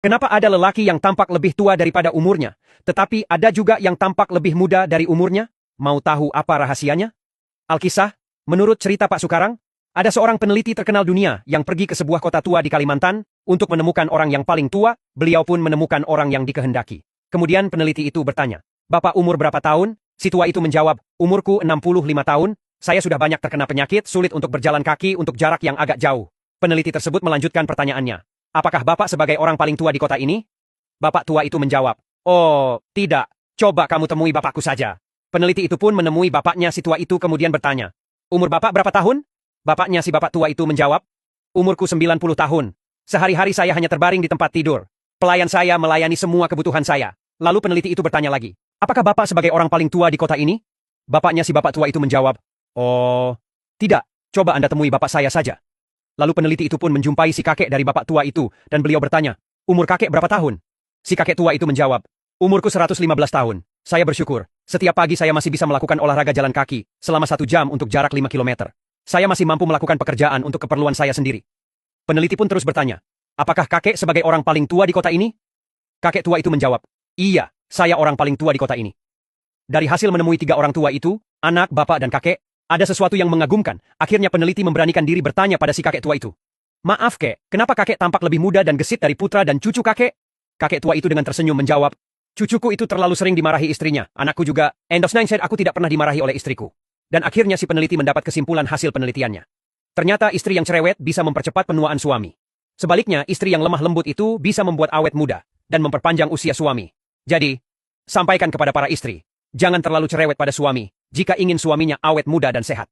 Kenapa ada lelaki yang tampak lebih tua daripada umurnya, tetapi ada juga yang tampak lebih muda dari umurnya? Mau tahu apa rahasianya? Alkisah, menurut cerita Pak Sukarang, ada seorang peneliti terkenal dunia yang pergi ke sebuah kota tua di Kalimantan untuk menemukan orang yang paling tua, beliau pun menemukan orang yang dikehendaki. Kemudian peneliti itu bertanya, "Bapak umur berapa tahun?" Si tua itu menjawab, "Umurku 65 tahun, saya sudah banyak terkena penyakit, sulit untuk berjalan kaki untuk jarak yang agak jauh." Peneliti tersebut melanjutkan pertanyaannya, "Apakah Bapak sebagai orang paling tua di kota ini?" Bapak tua itu menjawab, "Oh, tidak. Coba kamu temui bapakku saja." Peneliti itu pun menemui bapaknya si tua itu kemudian bertanya, "Umur Bapak berapa tahun?" Bapaknya si bapak tua itu menjawab, "Umurku 90 tahun. Sehari-hari saya hanya terbaring di tempat tidur. Pelayan saya melayani semua kebutuhan saya." Lalu peneliti itu bertanya lagi, "Apakah Bapak sebagai orang paling tua di kota ini?" Bapaknya si bapak tua itu menjawab, "Oh, tidak. Coba Anda temui bapak saya saja." Lalu peneliti itu pun menjumpai si kakek dari bapak tua itu, dan beliau bertanya, "Umur kakek berapa tahun?" Si kakek tua itu menjawab, "Umurku 115 tahun. Saya bersyukur, setiap pagi saya masih bisa melakukan olahraga jalan kaki, selama 1 jam untuk jarak 5 kilometer. Saya masih mampu melakukan pekerjaan untuk keperluan saya sendiri." Peneliti pun terus bertanya, "Apakah kakek sebagai orang paling tua di kota ini?" Kakek tua itu menjawab, "Iya, saya orang paling tua di kota ini." Dari hasil menemui 3 orang tua itu, anak, bapak, dan kakek, ada sesuatu yang mengagumkan. Akhirnya peneliti memberanikan diri bertanya pada si kakek tua itu, "Maaf kek, kenapa kakek tampak lebih muda dan gesit dari putra dan cucu kakek?" Kakek tua itu dengan tersenyum menjawab, "Cucuku itu terlalu sering dimarahi istrinya, anakku juga, and of nine said aku tidak pernah dimarahi oleh istriku." Dan akhirnya si peneliti mendapat kesimpulan hasil penelitiannya. Ternyata istri yang cerewet bisa mempercepat penuaan suami. Sebaliknya, istri yang lemah lembut itu bisa membuat awet muda dan memperpanjang usia suami. Jadi, sampaikan kepada para istri, jangan terlalu cerewet pada suami jika ingin suaminya awet muda dan sehat.